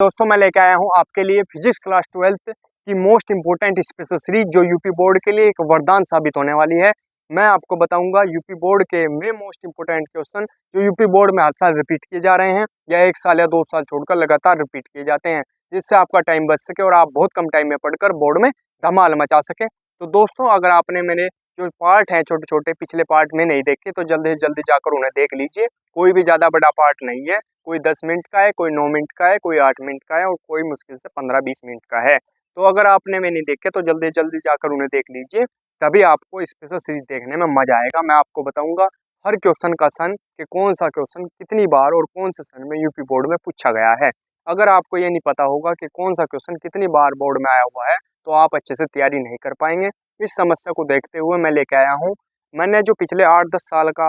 दोस्तों मैं लेके आया हूँ आपके लिए फिजिक्स क्लास 12th की मोस्ट इंपोर्टेंट स्पेशल सीरीज जो यूपी बोर्ड के लिए एक वरदान साबित होने वाली है। मैं आपको बताऊंगा यूपी बोर्ड के में मोस्ट इंपोर्टेंट क्वेश्चन जो यूपी बोर्ड में हर साल रिपीट किए जा रहे हैं या 1 साल या 2 साल छोड़कर लगातार रिपीट किए जाते हैं, जिससे आपका टाइम बच सके और आप बहुत कम टाइम में पढ़कर बोर्ड में धमाल मचा सके। तो दोस्तों अगर आपने मेरे जो पार्ट हैं छोटे छोटे पिछले पार्ट में नहीं देखे तो जल्दी से जल्दी जाकर उन्हें देख लीजिए। कोई भी ज़्यादा बड़ा पार्ट नहीं है, कोई 10 मिनट का है, कोई 9 मिनट का है, कोई 8 मिनट का है और कोई मुश्किल से 15-20 मिनट का है। तो अगर आपने में नहीं देखे तो जल्दी जल्दी जाकर उन्हें देख लीजिए, तभी आपको स्पेशल सीरीज देखने में मजा आएगा। मैं आपको बताऊंगा हर क्वेश्चन का सन कि कौन सा क्वेश्चन कितनी बार और कौन से सन में यूपी बोर्ड में पूछा गया है। अगर आपको ये नहीं पता होगा कि कौन सा क्वेश्चन कितनी बार बोर्ड में आया हुआ है तो आप अच्छे से तैयारी नहीं कर पाएंगे। इस समस्या को देखते हुए मैं लेके आया हूँ, मैंने जो पिछले 8-10 साल का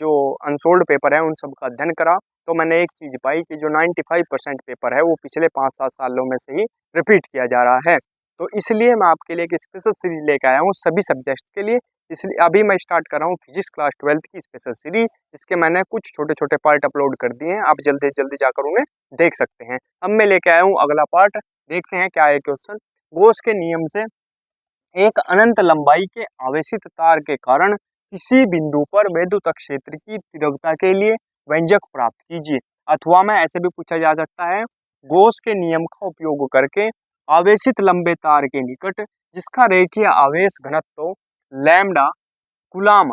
जो अनसोल्ड पेपर है उन सब का अध्ययन करा तो मैंने एक चीज़ पाई कि जो 95% पेपर है वो पिछले 5-7 सालों में से ही रिपीट किया जा रहा है। तो इसलिए मैं आपके लिए एक स्पेशल सीरीज लेकर आया हूँ सभी सब्जेक्ट्स के लिए। इसलिए अभी मैं स्टार्ट कर रहा हूँ फिजिक्स क्लास 12th की स्पेशल सीरीज, जिसके मैंने कुछ छोटे छोटे पार्ट अपलोड कर दिए हैं, आप जल्दी जल्दी जाकर उन्हें देख सकते हैं। अब मैं लेके आया हूँ अगला पार्ट, देखते हैं क्या है क्वेश्चन। गॉस के नियम से एक अनंत लंबाई के आवेशित तार के कारण किसी बिंदु पर वैद्युत क्षेत्र की तीव्रता के लिए व्यंजक प्राप्त कीजिए। अथवा में ऐसे भी पूछा जा सकता है, गॉस के नियम का उपयोग करके आवेशित लंबे तार के निकट जिसका रेखीय आवेश घनत्व लैम्डा कूलाम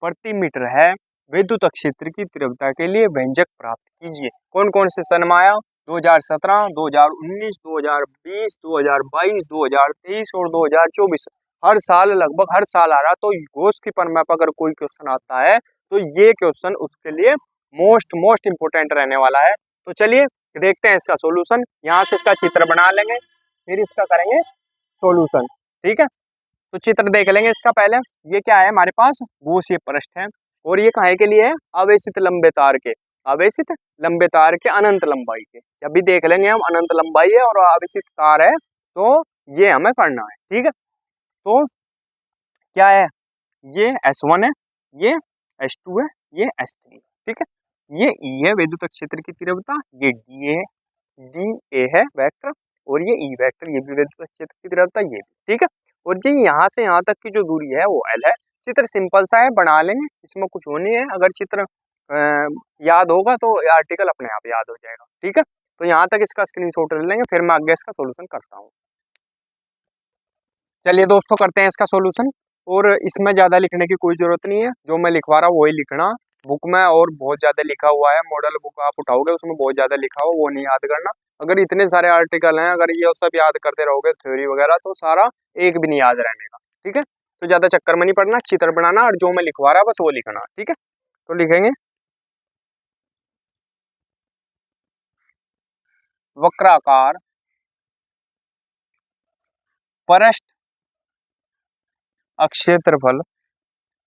प्रति मीटर है, विद्युत क्षेत्र की तीव्रता के लिए व्यंजक प्राप्त कीजिए। कौन कौन से सन में आया? 2017, 2019, 2020, 2022, 2023 और 2024। हर साल लगभग हर साल आ रहा। तो गॉस की परमाप पर अगर कोई क्वेश्चन आता है तो ये क्वेश्चन उसके लिए मोस्ट इंपोर्टेंट रहने वाला है। तो चलिए देखते हैं इसका सॉल्यूशन। यहाँ से इसका चित्र बना लेंगे, फिर इसका करेंगे सॉल्यूशन। ठीक है, तो चित्र देख लेंगे इसका पहले। ये क्या है हमारे पास? गॉसीय पृष्ठ है और ये काहे के लिए है? आवेशित लंबे तार के, आवेशित लंबे तार के अनंत लंबाई के। जब भी देख लेंगे हम अनंत लंबाई है और आवेशित तार है तो ये हमें करना है। ठीक है, तो क्या है? ये S1 है, ये S2 है, ये S3 है। ठीक है, ये E है विद्युत क्षेत्र की तीव्रता, ये DA है, DA है वेक्टर और ये E वेक्टर, ये भी विद्युत क्षेत्र की तीव्रता, ये भी। ठीक है, और जी यहाँ से यहाँ तक की जो दूरी है वो L है। चित्र सिंपल सा है, बना लेंगे, इसमें कुछ हो नहीं है। अगर चित्र याद होगा तो आर्टिकल अपने आप याद हो जाएगा। ठीक है, तो यहाँ तक इसका स्क्रीनशॉट ले लेंगे, फिर मैं आगे इसका सोल्यूशन करता हूँ। चलिए दोस्तों करते हैं इसका सोल्यूशन। और इसमें ज़्यादा लिखने की कोई ज़रूरत नहीं है, जो मैं लिखवा रहा हूँ वही लिखना। बुक में और बहुत ज़्यादा लिखा हुआ है, मॉडल बुक आप उठाओगे उसमें बहुत ज़्यादा लिखा हो, वो नहीं याद करना। अगर इतने सारे आर्टिकल हैं, अगर ये सब याद करते रहोगे थ्योरी वगैरह तो सारा एक भी नहीं याद रहने का। ठीक है, तो ज़्यादा चक्कर में नहीं पड़ना, चित्र बनाना और जो मैं लिखवा रहा बस वो लिखना। ठीक है, तो लिखेंगे वक्राकार पृष्ठ अक्षेत्रफल,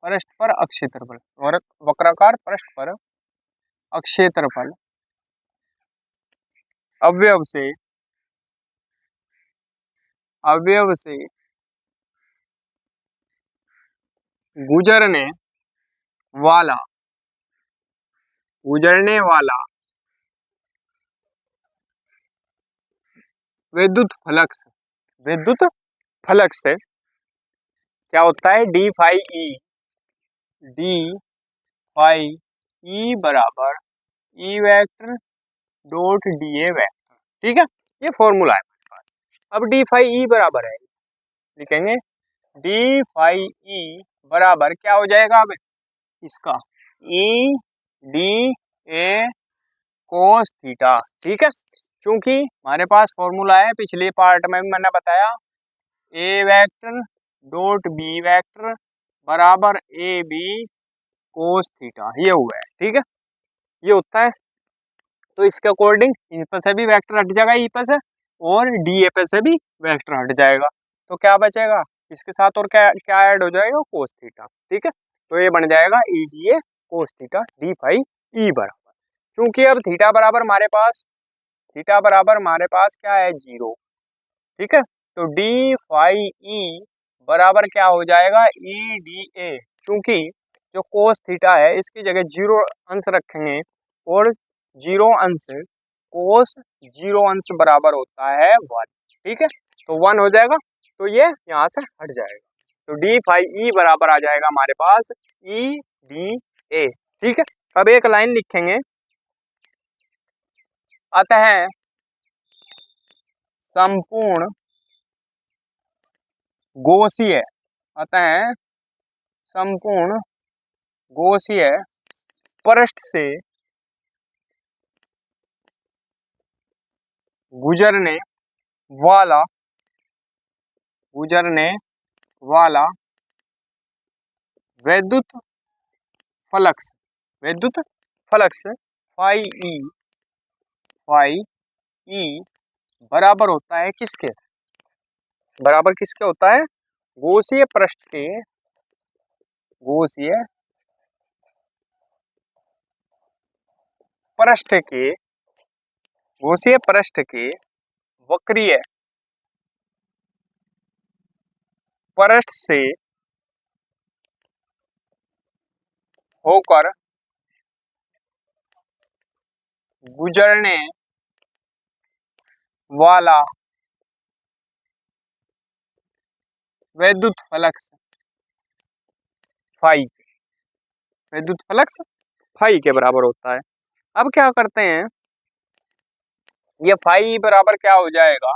पृष्ठ पर अक्षेत्रफल और वक्राकार पृष्ठ पर अक्षेत्रफल अवयव से गुजरने वाला विद्युत फलक से क्या होता है? डी फाई ई बराबर E vector dot D A vector. ठीक है, ये फॉर्मूला है। अब डी फाई ई बराबर है, लिखेंगे डी फाई ई बराबर क्या हो जाएगा? अब इसका ई डी ए कोस थीटा। ठीक है, क्योंकि हमारे पास फॉर्मूला है, पिछले पार्ट में भी मैंने बताया, ए वेक्टर डॉट बी वेक्टर बराबर ए बी कोस थीटा, ये हुआ है। ठीक है, ये होता है। तो इसके अकॉर्डिंग ई पे से भी वेक्टर हट जाएगा, ई पे से, और डी ए पे से भी वेक्टर हट जाएगा। तो क्या बचेगा? इसके साथ और क्या क्या ऐड हो जाएगा? Cos theta. ठीक है, तो ये बन जाएगा E D A cos theta D phi E बराबर। क्योंकि अब थीटा बराबर हमारे पास क्या है? 0। ठीक है, तो डी फाई ई बराबर क्या हो जाएगा? ई डी ए। क्योंकि जो कोस थीटा है इसकी जगह 0 अंश रखेंगे और 0 अंश कोस 0 अंश बराबर होता है 1। ठीक है, तो 1 हो जाएगा, तो ये यहाँ से हट जाएगा, तो डी फाई ई बराबर आ जाएगा हमारे पास ई डी ए। ठीक है, अब एक लाइन लिखेंगे, अतः संपूर्ण गोसीय, अतः संपूर्ण गोसीय पृष्ठ से गुजरने वाला वैद्युत फ्लक्स फाई ई बराबर होता है किसके, बराबर किसके होता है, गोसीय पृष्ठ के, गोसीय पृष्ठ के वक्रीय पृष्ठ से होकर गुजरने वाला वैद्युत फ्लक्स फाई के बराबर होता है। अब क्या करते हैं, ये फाई बराबर क्या हो जाएगा,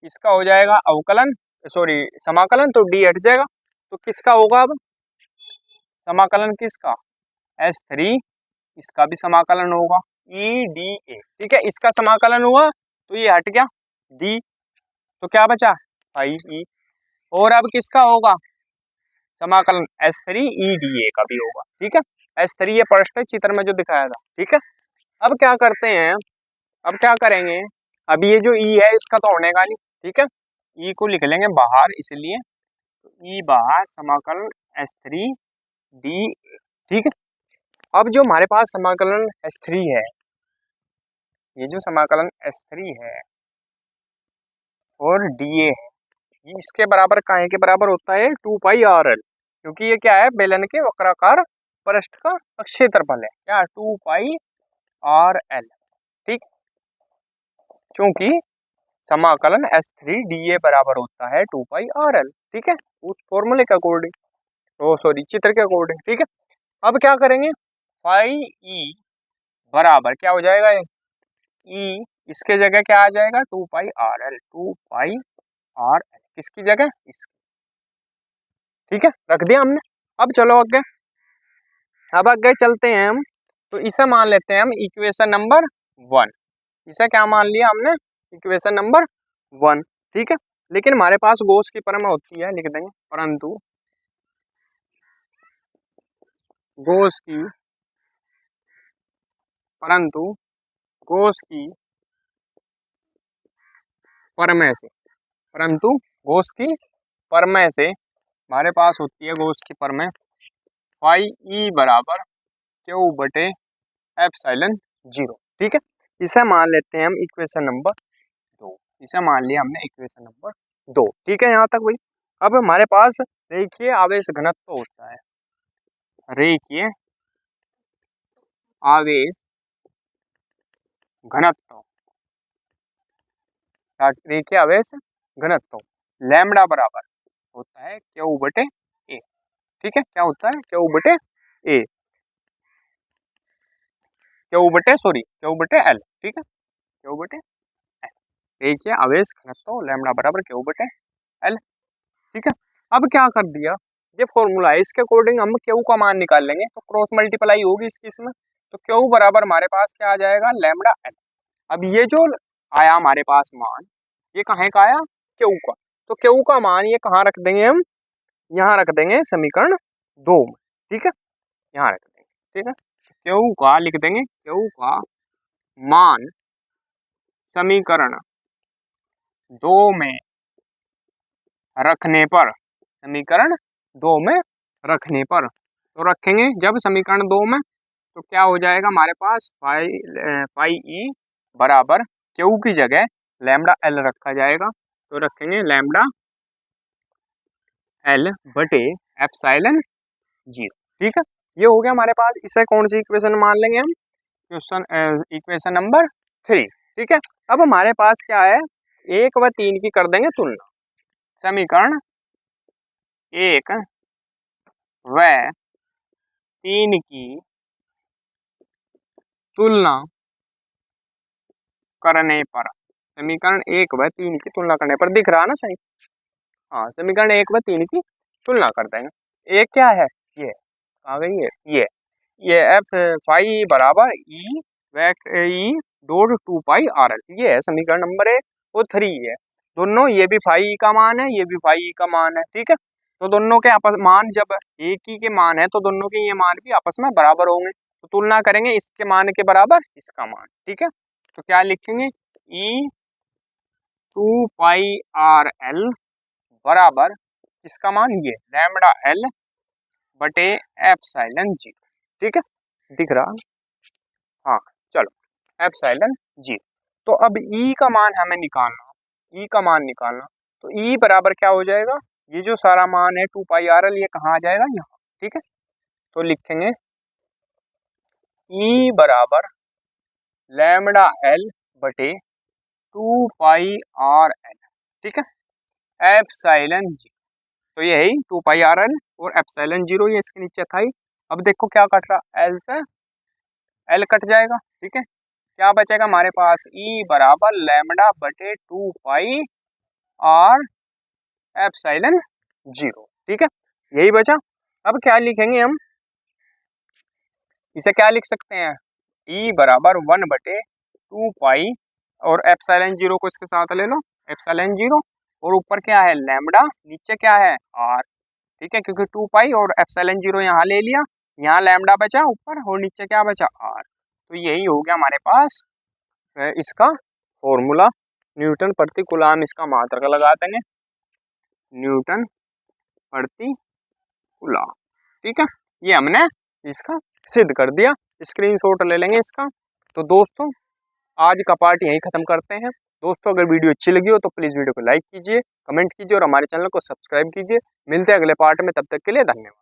इसका हो जाएगा अवकलन, सॉरी समाकलन, तो डी हट जाएगा, तो किसका होगा अब समाकलन, किसका, S3, इसका भी समाकलन होगा ई डी ए। ठीक है, इसका समाकलन हुआ तो ये हट गया डी, तो क्या बचा फाई ई, और अब किसका होगा समाकलन, S3 ई डी ए का भी होगा। ठीक है, S3 ये पृष्ठ है चित्र में जो दिखाया था। ठीक है, अब क्या करते हैं, अब क्या करेंगे, अब ये जो ई है इसका तो होने का नहीं। ठीक है, ई को लिख लेंगे बाहर, इसलिए ई बाहर समाकलन S3 डी। ठीक है, अब जो हमारे पास समाकलन S3 है, ये जो समाकलन S3 है और DA है, ये इसके बराबर काहे के बराबर होता है 2 पाई RL, क्योंकि ये क्या है, बेलन के वक्राकार पृष्ठ का क्षेत्रफल है, क्या 2 पाई RL। ठीक, क्योंकि समाकलन S3 DA बराबर होता है 2 पाई RL। ठीक है, उस फॉर्मूले के अकॉर्डिंग, ओ सॉरी चित्र के अकॉर्डिंग। ठीक है, अब क्या करेंगे, फाई ई बराबर क्या हो जाएगा, ई इसके जगह क्या आ जाएगा 2 पाई RL, 2 पाई RL किसकी जगह, इसकी। ठीक है, रख दिया हमने। अब चलो आगे, अब आगे चलते हैं हम, तो इसे मान लेते हैं हम इक्वेशन नंबर 1, इसे क्या मान लिया हमने, इक्वेशन नंबर 1। ठीक है, लेकिन हमारे पास गॉस की प्रमेय होती है, लिख देंगे परंतु गॉस की प्रमेय से हमारे पास होती है गॉस की प्रमेय, फाई ई बराबर क्यू बटे एप्सिलॉन 0। ठीक है, इसे मान लेते हैं हम इक्वेशन नंबर 2, इसे मान लिया हमने इक्वेशन नंबर 2। ठीक है, यहाँ तक भाई। अब हमारे पास रेखीय आवेश घनत्व होता है, रेखीय आवेश घनत्व लैम्बडा बराबर होता है क्यू बटे ए। ठीक है, क्या होता है क्यू बटे ए, क्यू बटे एल। ठीक है, क्यू बटे एल, रेखीय आवेश घनत्व लैम्बडा बराबर क्यू बटे एल। ठीक है, अब क्या कर दिया, ये फॉर्मूला है, इसके अकॉर्डिंग हम क्यू का मान निकाल लेंगे, तो क्रॉस मल्टीप्लाई होगी इसकी इसमें, तो क्यू बराबर हमारे पास क्या आ जाएगा लैम्बडा एल। अब ये जो आया हमारे पास मान, ये कहाँ का आया, क्यू का, तो क्यू का मान ये कहाँ रख देंगे हम, यहाँ रख देंगे समीकरण 2 में। ठीक है, यहाँ रख देंगे। ठीक है, क्यू का लिख देंगे, क्यू का मान समीकरण 2 में रखने पर, तो रखेंगे जब समीकरण 2 में, तो क्या हो जाएगा हमारे पास फाई ई बराबर क्यू की जगह लैम्बडा एल रखा जाएगा, तो रखेंगे लैम्बडा एल बटे एप्सिलॉन 0। ठीक है, ये हो गया हमारे पास। इसे कौन सी इक्वेशन मान लेंगे हम, इक्वेशन नंबर 3। ठीक है। अब हमारे पास क्या है, 1 व 3 की कर देंगे तुलना। समीकरण 1 व 3 की तुलना करने पर, समीकरण 1 व 3 की तुलना करने पर, दिख रहा ना सही? हाँ, समीकरण 1 व 3 की तुलना कर देंगे। एक क्या है, ये आ गई है, ये एफ फाई बराबर ई वैक ई डॉट 2 पाई आर एल, ये है समीकरण नंबर 1 और 3 है। दोनों, ये भी फाई का मान है, ये भी फाई का मान है, ठीक है। तो दोनों के आपस मान जब एक ही के मान है तो दोनों के ये मान भी आपस में बराबर होंगे, तो तुलना करेंगे इसके मान के बराबर इसका मान, ठीक है। तो क्या लिखेंगे, ई 2 पाई आर एल बराबर किसका मान, ये लैम्बडा एल बटे एप्सिलॉन जी, ठीक है, दिख रहा? हाँ, चलो, एप्सिलॉन जी। तो अब ई का मान हमें निकालना, ई का मान निकालना, तो ई बराबर क्या हो जाएगा, ये जो सारा मान है 2 पाई आर एल, ये कहाँ आ जाएगा, यहाँ, ठीक है। तो लिखेंगे ई बराबर लैम्बडा एल बटे 2 पाई आर एल, ठीक है, एप्सिलॉन जी। तो ये है 2 पाई आर एल और एप्सिलॉन जीरो, ये इसके नीचे था ही। अब देखो क्या कट रहा, एल से एल कट जाएगा, ठीक है। क्या बचेगा हमारे पास, ई बराबर लैम्बडा बटे 2 पाई आर एप्सिलॉन जीरो, ठीक है, यही बचा। अब क्या लिखेंगे हम, इसे क्या लिख सकते हैं, ई बराबर 1 बटे 2 पाई और एप्सिलॉन जीरो को इसके साथ ले लो, एप्सिलॉन जीरो, और ऊपर क्या है लैम्बडा, नीचे क्या है आर, ठीक है, क्योंकि 2 पाई और एप्सिलॉन जीरो यहाँ ले लिया, यहाँ लैम्बडा बचा ऊपर और नीचे क्या बचा आर। तो यही हो गया हमारे पास इसका फॉर्मूला। न्यूटन प्रति कूलाम इसका मात्रक लगा देंगे, न्यूटन प्रति कूलाम, ठीक है। ये हमने इसका सिद्ध कर दिया, स्क्रीनशॉट ले लेंगे इसका। तो दोस्तों, आज का पार्ट यहीं ख़त्म करते हैं। दोस्तों, अगर वीडियो अच्छी लगी हो तो प्लीज़ वीडियो को लाइक कीजिए, कमेंट कीजिए और हमारे चैनल को सब्सक्राइब कीजिए। मिलते हैं अगले पार्ट में, तब तक के लिए धन्यवाद।